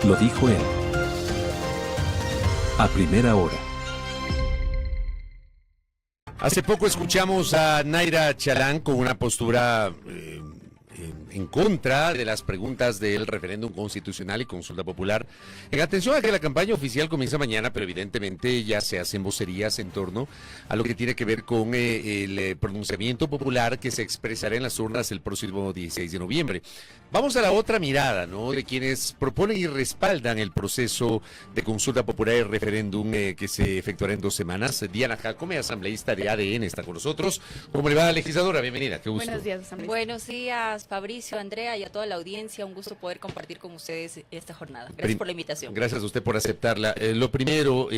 Lo dijo él. A primera hora. Hace poco escuchamos a Naira Chalán con una postura en contra de las preguntas del referéndum constitucional y consulta popular. En atención a que la campaña oficial comienza mañana, pero evidentemente ya se hacen vocerías en torno a lo que tiene que ver con el pronunciamiento popular que se expresará en las urnas el próximo 16 de noviembre. Vamos a la otra mirada, ¿no?, de quienes proponen y respaldan el proceso de consulta popular y referéndum que se efectuará en 2 semanas. Diana Jacome, asambleísta de ADN, está con nosotros. ¿Cómo le va, legisladora? Bienvenida, qué gusto. Buenos días, asambleísta. Buenos días, Fabricio, Andrea y a toda la audiencia. Un gusto poder compartir con ustedes esta jornada. Gracias por la invitación. Gracias a usted por aceptarla. Lo primero,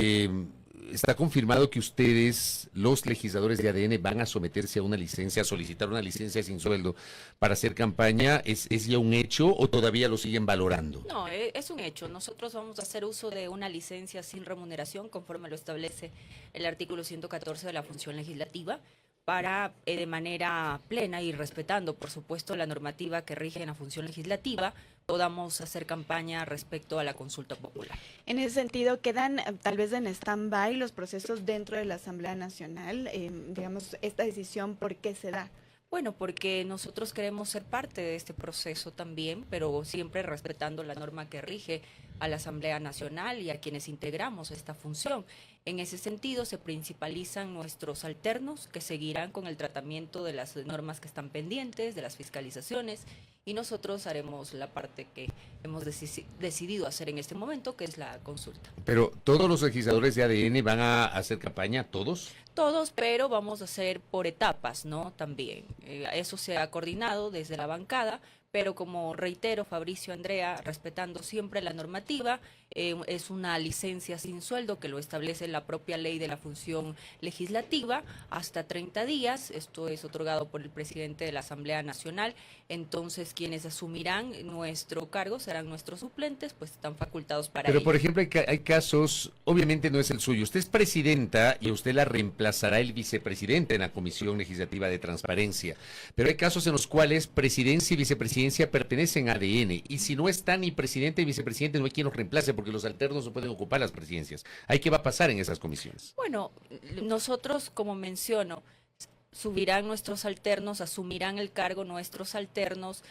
está confirmado que ustedes, los legisladores de ADN, van a someterse a una licencia, a solicitar una licencia sin sueldo para hacer campaña. ¿Es ya un hecho o todavía lo siguen valorando? No, es un hecho. Nosotros vamos a hacer uso de una licencia sin remuneración, conforme lo establece el artículo 114 de la función legislativa, para de manera plena y respetando, por supuesto, la normativa que rige en la función legislativa, podamos hacer campaña respecto a la consulta popular. En ese sentido, quedan tal vez en stand-by los procesos dentro de la Asamblea Nacional. Digamos, esta decisión, ¿por qué se da? Bueno, porque nosotros queremos ser parte de este proceso también, pero siempre respetando la norma que rige a la Asamblea Nacional y a quienes integramos esta función. En ese sentido, se principalizan nuestros alternos que seguirán con el tratamiento de las normas que están pendientes, de las fiscalizaciones, y nosotros haremos la parte que hemos decidido hacer en este momento, que es la consulta. Pero ¿todos los legisladores de ADN van a hacer campaña? ¿Todos? Todos, pero vamos a hacer por etapas, ¿no? También. Eso se ha coordinado desde la bancada, pero como reitero, Fabricio, Andrea, respetando siempre la normativa, es una licencia sin sueldo que lo establece la propia ley de la función legislativa, hasta 30 días, esto es otorgado por el presidente de la Asamblea Nacional. Entonces quienes asumirán nuestro cargo serán nuestros suplentes, pues están facultados para ello. Pero por ejemplo hay casos, obviamente no es el suyo, usted es presidenta y usted la reemplazará el vicepresidente en la Comisión Legislativa de Transparencia, pero hay casos en los cuales presidencia y vicepresidencia pertenecen a ADN, y si no está ni presidente y vicepresidente no hay quien los reemplace, porque los alternos no pueden ocupar las presidencias. ¿Qué va a pasar en esas comisiones? Bueno, nosotros, como menciono, subirán nuestros alternos, asumirán el cargo nuestros alternos,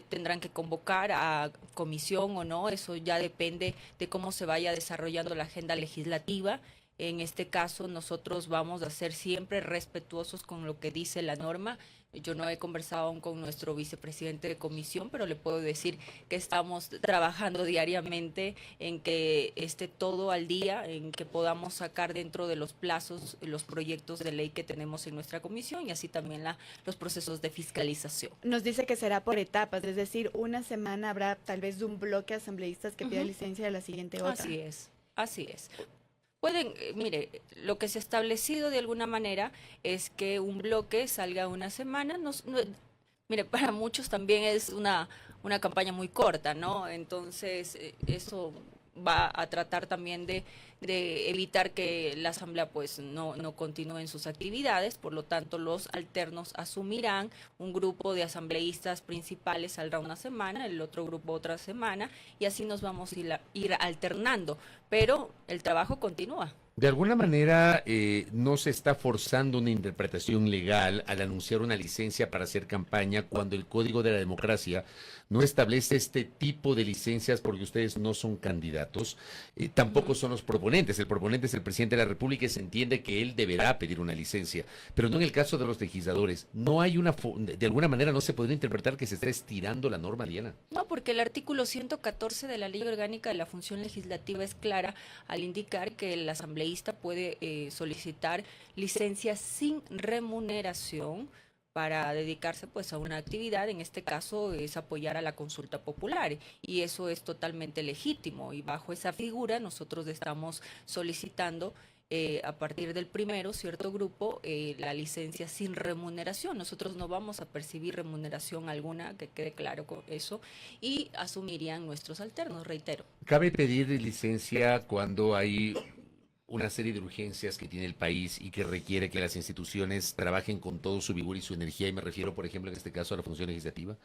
tendrán que convocar a comisión o no, eso ya depende de cómo se vaya desarrollando la agenda legislativa. En este caso, nosotros vamos a ser siempre respetuosos con lo que dice la norma. Yo no he conversado aún con nuestro vicepresidente de comisión, pero le puedo decir que estamos trabajando diariamente en que esté todo al día, en que podamos sacar dentro de los plazos los proyectos de ley que tenemos en nuestra comisión y así también los procesos de fiscalización. Nos dice que será por etapas, es decir, una semana habrá tal vez un bloque de asambleístas que pida licencia de la siguiente otra. Así es, así es. Mire, lo que se ha establecido de alguna manera es que un bloque salga una semana. Mire, para muchos también es una campaña muy corta, ¿no? Entonces, eso va a tratar también de evitar que la Asamblea pues no continúe en sus actividades. Por lo tanto, los alternos asumirán, un grupo de asambleístas principales saldrá una semana, el otro grupo otra semana, y así nos vamos a ir alternando, pero el trabajo continúa. De alguna manera no se está forzando una interpretación legal al anunciar una licencia para hacer campaña cuando el Código de la Democracia no establece este tipo de licencias, porque ustedes no son candidatos, tampoco son los proponentes. El proponente es el presidente de la República y se entiende que él deberá pedir una licencia, pero no en el caso de los legisladores. No hay de alguna manera no se podría interpretar que se está estirando la norma, Diana. No, porque el artículo 114 de la Ley Orgánica de la Función Legislativa es clara al indicar que el asambleísta puede solicitar licencias sin remuneración para dedicarse pues a una actividad. En este caso es apoyar a la consulta popular, y eso es totalmente legítimo, y bajo esa figura nosotros estamos solicitando a partir del 1 cierto grupo la licencia sin remuneración. Nosotros no vamos a percibir remuneración alguna, que quede claro con eso, y asumirían nuestros alternos, reitero. ¿Cabe pedir licencia cuando hay una serie de urgencias que tiene el país y que requiere que las instituciones trabajen con todo su vigor y su energía? Y me refiero, por ejemplo, en este caso a la función legislativa.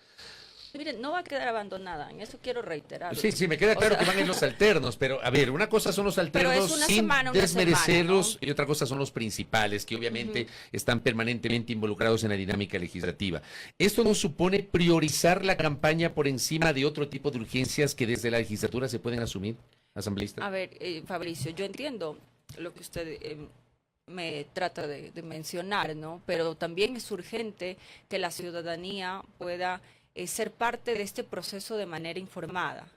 Miren, no va a quedar abandonada, en eso quiero reiterar. Sí, sí, me queda claro que van en los alternos, pero a ver, una cosa son los alternos sin desmerecerlos, ¿no? Y otra cosa son los principales, que obviamente están permanentemente involucrados en la dinámica legislativa. ¿Esto no supone priorizar la campaña por encima de otro tipo de urgencias que desde la legislatura se pueden asumir, asambleísta? A ver, Fabricio, yo entiendo lo que usted me trata de mencionar, ¿no? Pero también es urgente que la ciudadanía pueda ser parte de este proceso de manera informada.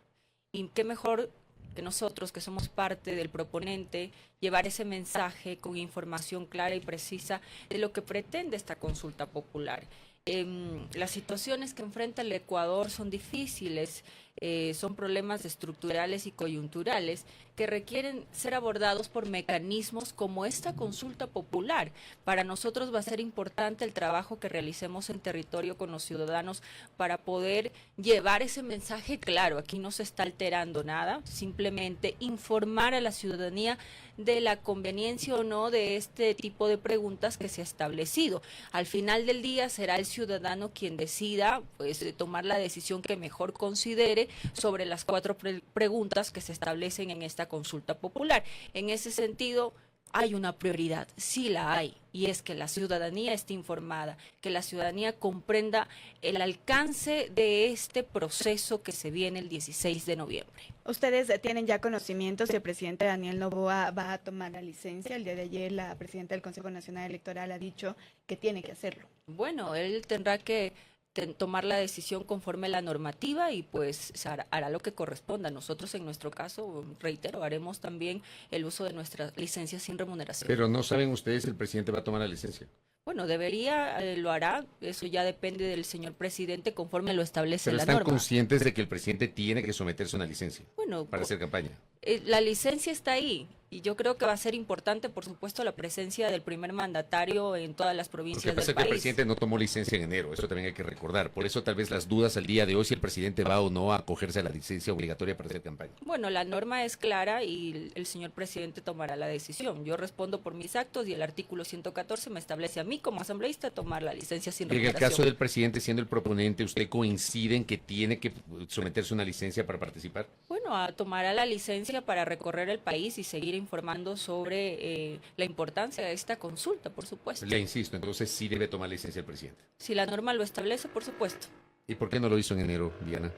Y qué mejor que nosotros, que somos parte del proponente, llevar ese mensaje con información clara y precisa de lo que pretende esta consulta popular. Las situaciones que enfrenta el Ecuador son difíciles, son problemas estructurales y coyunturales que requieren ser abordados por mecanismos como esta consulta popular. Para nosotros va a ser importante el trabajo que realicemos en territorio con los ciudadanos para poder llevar ese mensaje claro. Aquí no se está alterando nada, simplemente informar a la ciudadanía de la conveniencia o no de este tipo de preguntas que se ha establecido. Al final del día será el ciudadano quien decida, pues, tomar la decisión que mejor considere sobre las 4 preguntas que se establecen en esta consulta popular. En ese sentido, hay una prioridad, sí la hay, y es que la ciudadanía esté informada, que la ciudadanía comprenda el alcance de este proceso que se viene el 16 de noviembre. ¿Ustedes tienen ya conocimiento si el presidente Daniel Noboa va a tomar la licencia? El día de ayer la presidenta del Consejo Nacional Electoral ha dicho que tiene que hacerlo. Bueno, él tendrá que tomar la decisión conforme a la normativa y pues hará lo que corresponda. Nosotros en nuestro caso, reitero, haremos también el uso de nuestra licencia sin remuneración. Pero no saben ustedes si el presidente va a tomar la licencia. Bueno, debería, lo hará, eso ya depende del señor presidente conforme lo establece la norma. Pero están conscientes de que el presidente tiene que someterse a una licencia para hacer campaña. La licencia está ahí y yo creo que va a ser importante, por supuesto, la presencia del primer mandatario en todas las provincias del país. Lo que pasa es que el presidente no tomó licencia en enero, eso también hay que recordar. Por eso tal vez las dudas al día de hoy si el presidente va o no a acogerse a la licencia obligatoria para hacer campaña. Bueno, la norma es clara y el señor presidente tomará la decisión. Yo respondo por mis actos y el artículo 114 me establece a mí como asambleísta tomar la licencia sin remuneración. En el caso del presidente siendo el proponente, ¿usted coincide en que tiene que someterse a una licencia para participar? Bueno, tomará la licencia para recorrer el país y seguir informando sobre la importancia de esta consulta, por supuesto. Le insisto, entonces sí debe tomar licencia el presidente. Si la norma lo establece, por supuesto. ¿Y por qué no lo hizo en enero, Diana?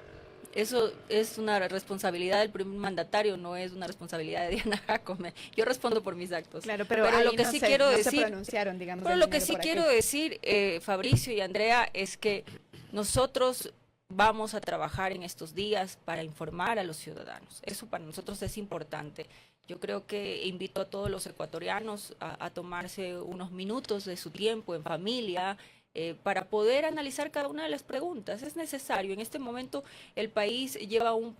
Eso es una responsabilidad del primer mandatario, no es una responsabilidad de Diana Jacome. Yo respondo por mis actos. Claro, pero lo que sí quiero decir, pero lo que sí quiero decir, Fabricio y Andrea, es que nosotros vamos a trabajar en estos días para informar a los ciudadanos. Eso para nosotros es importante. Yo creo que invito a todos los ecuatorianos a tomarse unos minutos de su tiempo en familia, para poder analizar cada una de las preguntas. Es necesario. En este momento el país lleva un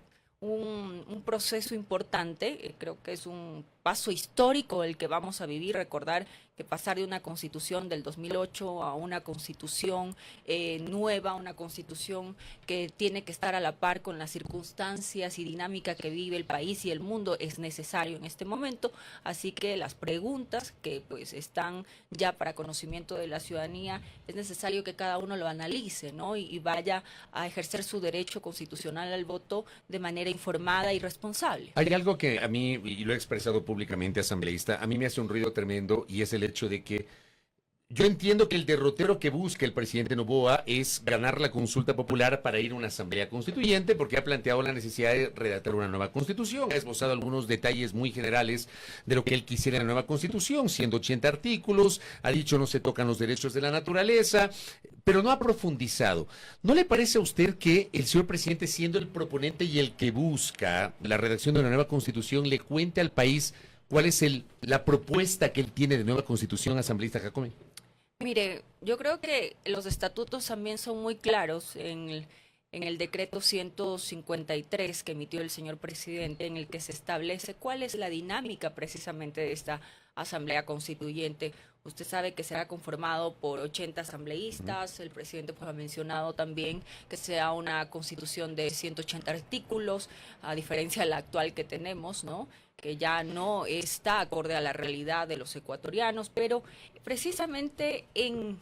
proceso importante, creo que es un paso histórico el que vamos a vivir. Recordar que pasar de una constitución del 2008 a una constitución nueva, una constitución que tiene que estar a la par con las circunstancias y dinámica que vive el país y el mundo, es necesario en este momento. Así que las preguntas que pues están ya para conocimiento de la ciudadanía, es necesario que cada uno lo analice, ¿no? Y vaya a ejercer su derecho constitucional al voto de manera informada y responsable. Hay algo que a mí, y lo he expresado públicamente, asambleísta, a mí me hace un ruido tremendo, y es el hecho de que yo entiendo que el derrotero que busca el presidente Noboa es ganar la consulta popular para ir a una asamblea constituyente, porque ha planteado la necesidad de redactar una nueva constitución, ha esbozado algunos detalles muy generales de lo que él quisiera en la nueva constitución, siendo 80 artículos, ha dicho no se tocan los derechos de la naturaleza, pero no ha profundizado. ¿No le parece a usted que el señor presidente, siendo el proponente y el que busca la redacción de una nueva constitución, le cuente al país cuál es la propuesta que él tiene de nueva constitución, asambleísta Jacome? Mire, yo creo que los estatutos también son muy claros en el decreto 153 que emitió el señor presidente, en el que se establece cuál es la dinámica precisamente de esta asamblea constituyente. Usted sabe que será conformado por 80 asambleístas. El presidente pues ha mencionado también que sea una constitución de 180 artículos, a diferencia de la actual que tenemos, ¿no?, que ya no está acorde a la realidad de los ecuatorianos, pero precisamente en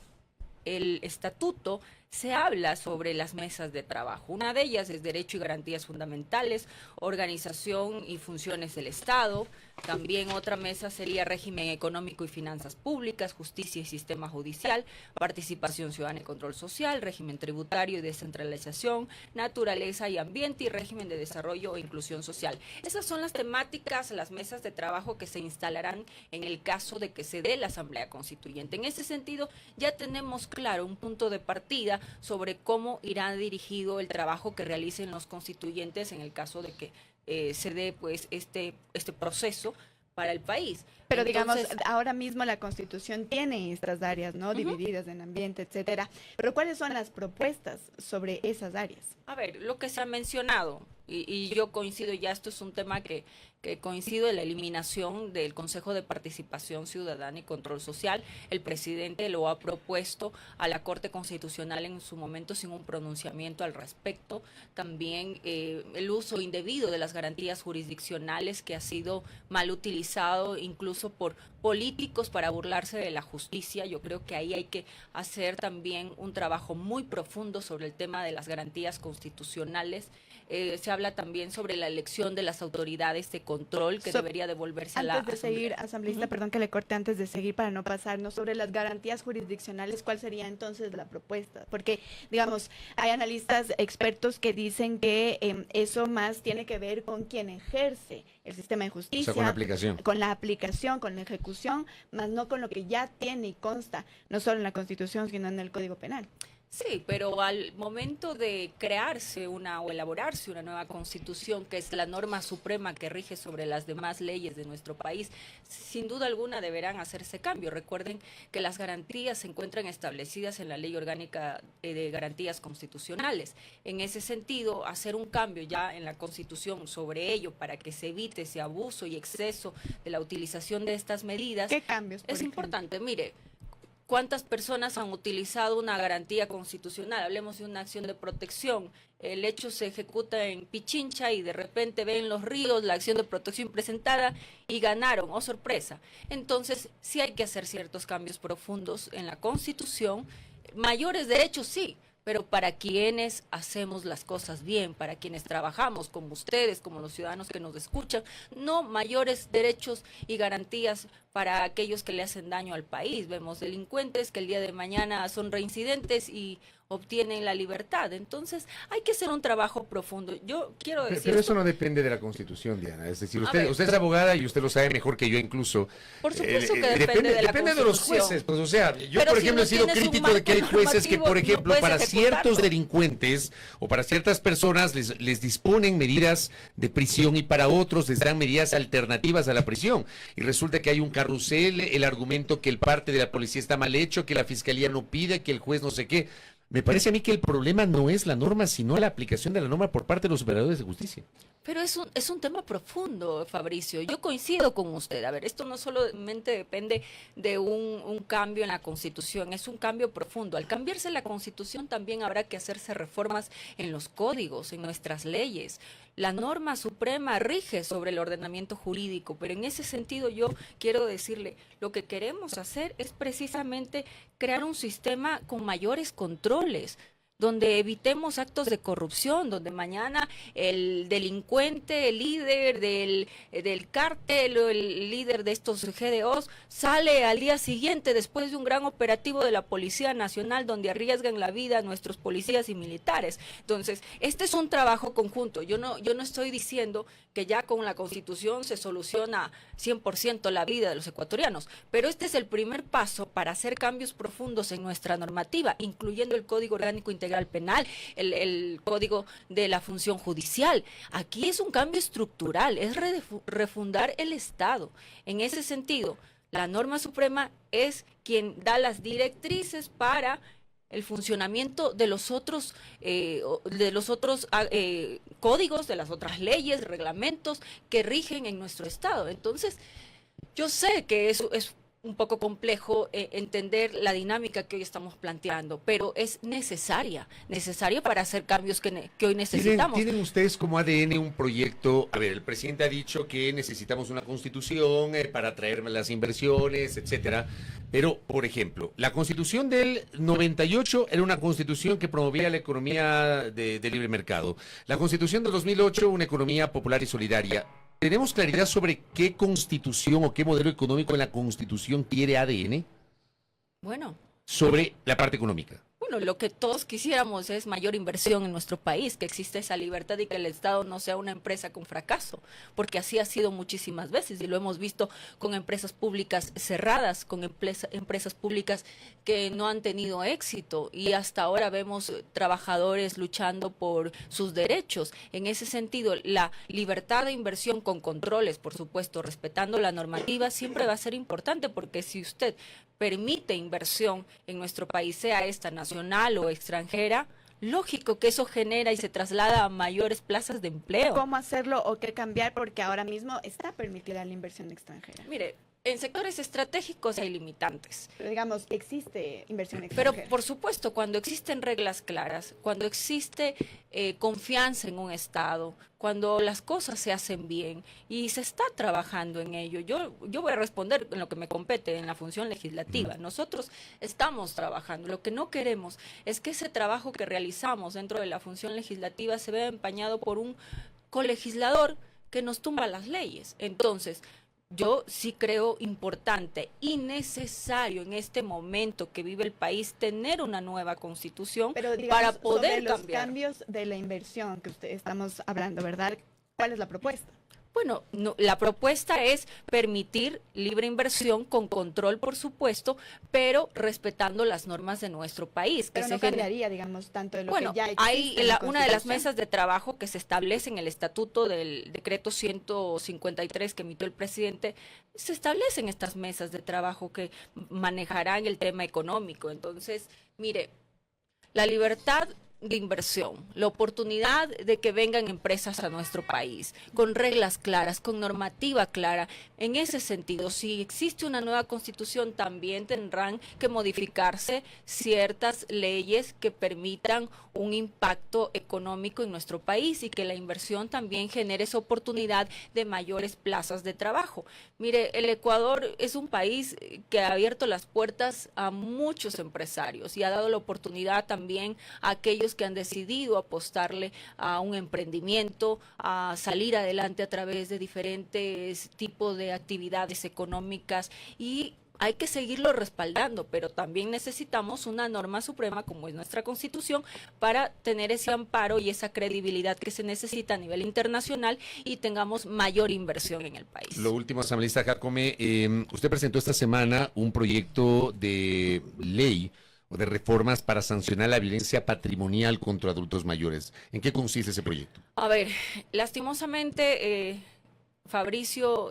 el estatuto se habla sobre las mesas de trabajo. Una de ellas es Derecho y Garantías Fundamentales, Organización y Funciones del Estado. También otra mesa sería Régimen Económico y Finanzas Públicas, Justicia y Sistema Judicial, Participación Ciudadana y Control Social, Régimen Tributario y Descentralización, Naturaleza y Ambiente y Régimen de Desarrollo e Inclusión Social. Esas son las temáticas, las mesas de trabajo que se instalarán en el caso de que se dé la Asamblea Constituyente. En ese sentido, ya tenemos claro un punto de partida sobre cómo irá dirigido el trabajo que realicen los constituyentes en el caso de que se dé pues este proceso para el país. Pero Entonces, digamos, ahora mismo la Constitución tiene estas áreas, ¿no? Divididas en ambiente, etcétera. Pero ¿cuáles son las propuestas sobre esas áreas? a ver, lo que se ha mencionado, y yo coincido, ya esto es un tema que coincido en la eliminación del Consejo de Participación Ciudadana y Control Social. El presidente lo ha propuesto a la Corte Constitucional en su momento sin un pronunciamiento al respecto. También el uso indebido de las garantías jurisdiccionales, que ha sido mal utilizado incluso por políticos para burlarse de la justicia. Yo creo que ahí hay que hacer también un trabajo muy profundo sobre el tema de las garantías constitucionales. Se habla también sobre la elección de las autoridades de control que debería devolverse a la Antes de seguir, asambleísta, perdón que le corte, antes de seguir para no pasarnos sobre las garantías jurisdiccionales, ¿cuál sería entonces la propuesta? Porque, digamos, hay analistas expertos que dicen que eso más tiene que ver con quien ejerce el sistema de justicia. O sea, con la aplicación. Con la aplicación, con la ejecución, más no con lo que ya tiene y consta, no solo en la Constitución, sino en el Código Penal. Sí, pero al momento de crearse o elaborarse una nueva constitución, que es la norma suprema que rige sobre las demás leyes de nuestro país, sin duda alguna deberán hacerse cambios. Recuerden que las garantías se encuentran establecidas en la Ley Orgánica de Garantías Constitucionales. En ese sentido, hacer un cambio ya en la Constitución sobre ello para que se evite ese abuso y exceso de la utilización de estas medidas. ¿Qué cambios, por Es ejemplo? importante. Mire, ¿cuántas personas han utilizado una garantía constitucional? Hablemos de una acción de protección. El hecho se ejecuta en Pichincha y de repente ven los ríos la acción de protección presentada y ganaron. ¡Oh, sorpresa! Entonces, sí hay que hacer ciertos cambios profundos en la Constitución. Mayores derechos, sí, pero para quienes hacemos las cosas bien, para quienes trabajamos, como ustedes, como los ciudadanos que nos escuchan, no mayores derechos y garantías para aquellos que le hacen daño al país. Vemos delincuentes que el día de mañana son reincidentes y obtienen la libertad. Entonces, hay que hacer un trabajo profundo. Yo quiero decir... Pero eso no depende de la Constitución, Diana. Es decir, usted es abogada y usted lo sabe mejor que yo incluso. Por supuesto que depende de la depende de los Constitución. jueces. Pues, o sea, yo, Pero por si ejemplo, no he sido tienes un crítico de que hay marco jueces que, por normativo, ejemplo, no puedes para ciertos ejecutarlo. delincuentes o para ciertas personas les disponen medidas de prisión y para otros les dan medidas alternativas a la prisión. Y resulta que hay un carrusel, el argumento que el parte de la policía está mal hecho, que la fiscalía no pide, que el juez no sé qué. Me parece a mí que el problema no es la norma, sino la aplicación de la norma por parte de los operadores de justicia. Pero es un tema profundo, Fabricio. Yo coincido con usted. A ver, esto no solamente depende de un cambio en la Constitución, es un cambio profundo. Al cambiarse la Constitución también habrá que hacerse reformas en los códigos, en nuestras leyes. La norma suprema rige sobre el ordenamiento jurídico, pero en ese sentido yo quiero decirle, lo que queremos hacer es precisamente crear un sistema con mayores controles, donde evitemos actos de corrupción, donde mañana el delincuente, el líder del cártel o el líder de estos GDOs sale al día siguiente después de un gran operativo de la Policía Nacional donde arriesgan la vida a nuestros policías y militares. Entonces, este es un trabajo conjunto. Yo no estoy diciendo que ya con la Constitución se soluciona 100% la vida de los ecuatorianos, pero este es el primer paso para hacer cambios profundos en nuestra normativa, incluyendo el Código Orgánico Integral Penal, el Código de la Función Judicial. Aquí es un cambio estructural, es refundar el Estado. En ese sentido, la norma suprema es quien da las directrices para el funcionamiento de los otros códigos, de las otras leyes, reglamentos que rigen en nuestro Estado. Entonces, yo sé que eso es un poco complejo entender la dinámica que hoy estamos planteando, pero es necesaria para hacer cambios que hoy necesitamos. ¿Tienen ustedes como ADN un proyecto? A ver, el presidente ha dicho que necesitamos una constitución para atraer las inversiones, etcétera. Pero, por ejemplo, la constitución del 98 era una constitución que promovía la economía de libre mercado. La constitución del 2008, una economía popular y solidaria. ¿Tenemos claridad sobre qué constitución o qué modelo económico en la constitución quiere ADN? Bueno, Sobre la parte económica. Bueno, lo que todos quisiéramos es mayor inversión en nuestro país, que existe esa libertad y que el Estado no sea una empresa con fracaso, porque así ha sido muchísimas veces y lo hemos visto con empresas públicas cerradas, con empresas públicas que no han tenido éxito y hasta ahora vemos trabajadores luchando por sus derechos. En ese sentido, la libertad de inversión con controles, por supuesto, respetando la normativa, siempre va a ser importante, porque si usted permite inversión en nuestro país, sea esta nacional o extranjera, lógico que eso genera y se traslada a mayores plazas de empleo. ¿Cómo hacerlo o qué cambiar? Porque ahora mismo está permitida la inversión extranjera. Mire, en sectores estratégicos hay limitantes. Pero digamos, existe inversión Pero extranjera. por supuesto, cuando existen reglas claras, cuando existe confianza en un Estado, cuando las cosas se hacen bien y se está trabajando en ello, yo voy a responder en lo que me compete, en la función legislativa. Nosotros estamos trabajando. Lo que no queremos es que ese trabajo que realizamos dentro de la función legislativa se vea empañado por un colegislador que nos tumba las leyes. Entonces, yo sí creo importante y necesario en este momento que vive el país tener una nueva constitución. Pero digamos, para poder sobre los cambiar. cambios de la inversión que estamos hablando, ¿verdad? ¿Cuál es la propuesta? Bueno, la propuesta es permitir libre inversión con control, por supuesto, pero respetando las normas de nuestro país. Pero no cambiaría, digamos, tanto de lo que ya existe. Hay en la una de las Constitución. mesas de trabajo que se establece en el estatuto del decreto 153 que emitió el presidente, se establecen estas mesas de trabajo que manejarán el tema económico. Entonces, mire, la libertad de inversión, la oportunidad de que vengan empresas a nuestro país, con reglas claras, con normativa clara. En ese sentido, si existe una nueva constitución, también tendrán que modificarse ciertas leyes que permitan un impacto económico en nuestro país y que la inversión también genere esa oportunidad de mayores plazas de trabajo. Mire, el Ecuador es un país que ha abierto las puertas a muchos empresarios y ha dado la oportunidad también a aquellos que han decidido apostarle a un emprendimiento, a salir adelante a través de diferentes tipos de actividades económicas, y hay que seguirlo respaldando, pero también necesitamos una norma suprema como es nuestra Constitución para tener ese amparo y esa credibilidad que se necesita a nivel internacional y tengamos mayor inversión en el país. Lo último, asambleísta Jacome, usted presentó esta semana un proyecto de ley o de reformas para sancionar la violencia patrimonial contra adultos mayores. ¿En qué consiste ese proyecto? A ver, lastimosamente, Fabricio,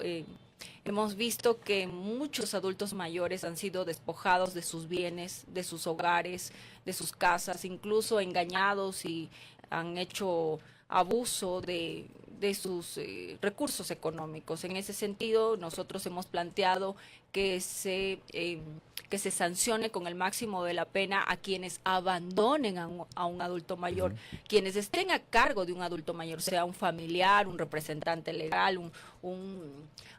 hemos visto que muchos adultos mayores han sido despojados de sus bienes, de sus hogares, de sus casas, incluso engañados, y han hecho abuso de sus recursos económicos. En ese sentido, nosotros hemos planteado que se sancione con el máximo de la pena a quienes abandonen a un adulto mayor, quienes estén a cargo de un adulto mayor, sea un familiar, un representante legal,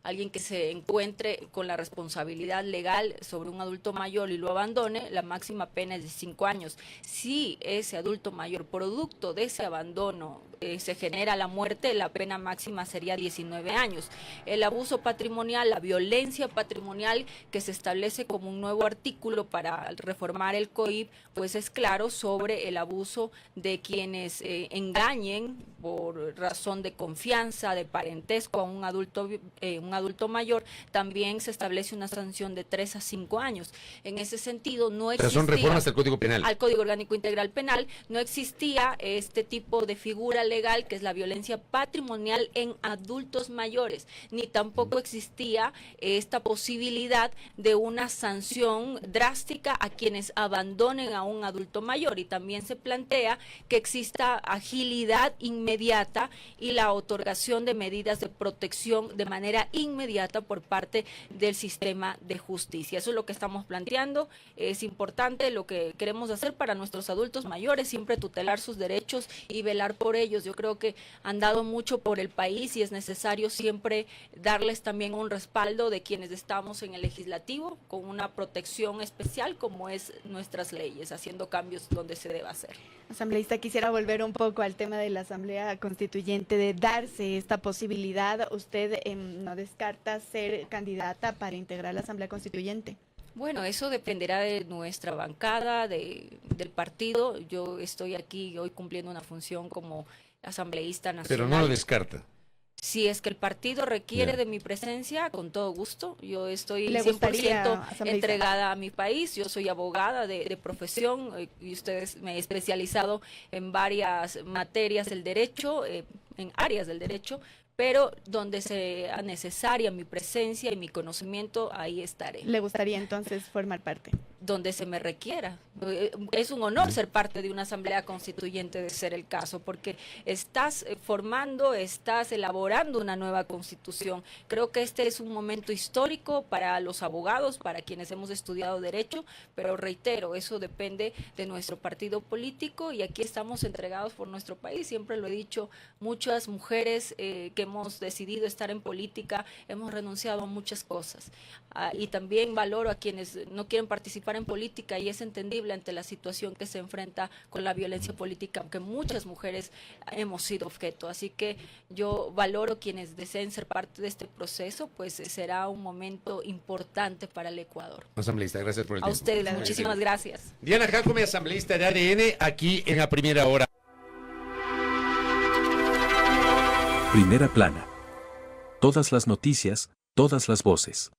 alguien que se encuentre con la responsabilidad legal sobre un adulto mayor y lo abandone. La máxima pena es de 5 años. Si ese adulto mayor, producto de ese abandono, se genera la muerte, la pena máxima sería 19 años. El abuso patrimonial, la violencia patrimonial, que se establece como un nuevo artículo para reformar el COIP, pues es claro sobre el abuso de quienes engañen por razón de confianza, de parentesco a un adulto mayor. También se establece una sanción de 3 a 5 años. En ese sentido, no existía... Pero son reformas al Código Penal. Al Código Orgánico Integral Penal, no existía este tipo de figura legal legal, que es la violencia patrimonial en adultos mayores, ni tampoco existía esta posibilidad de una sanción drástica a quienes abandonen a un adulto mayor, y también se plantea que exista agilidad inmediata y la otorgación de medidas de protección de manera inmediata por parte del sistema de justicia. Eso es lo que estamos planteando. Es importante lo que queremos hacer para nuestros adultos mayores, siempre tutelar sus derechos y velar por ellos. Yo creo que han dado mucho por el país y es necesario siempre darles también un respaldo de quienes estamos en el legislativo con una protección especial como es nuestras leyes, haciendo cambios donde se deba hacer. Asambleísta, quisiera volver un poco al tema de la Asamblea Constituyente, de darse esta posibilidad. ¿Usted no descarta ser candidata para integrar la Asamblea Constituyente? Bueno, eso dependerá de nuestra bancada, del partido. Yo estoy aquí hoy cumpliendo una función como asambleísta nacional. Pero no lo descarta. Si es que el partido requiere de mi presencia, con todo gusto. Yo estoy 100% entregada a mi país. Yo soy abogada de profesión y ustedes me he especializado en varias materias del derecho, en áreas del derecho, pero donde sea necesaria mi presencia y mi conocimiento, ahí estaré. ¿Le gustaría entonces formar parte? Donde se me requiera. Es un honor ser parte de una asamblea constituyente, de ser el caso, porque estás formando, estás elaborando una nueva constitución. Creo que este es un momento histórico para los abogados, para quienes hemos estudiado derecho, pero reitero, eso depende de nuestro partido político y aquí estamos entregados por nuestro país. Siempre lo he dicho, muchas mujeres que hemos decidido estar en política hemos renunciado a muchas cosas, y también valoro a quienes no quieren participar en política, y es entendible ante la situación que se enfrenta con la violencia política, aunque muchas mujeres hemos sido objeto. Así que yo valoro quienes deseen ser parte de este proceso, pues será un momento importante para el Ecuador. Asambleísta, gracias por el tiempo. A ustedes, muchísimas gracias. Diana Jacome, asambleísta de ADN, aquí en La Primera Hora. Primera plana. Todas las noticias, todas las voces.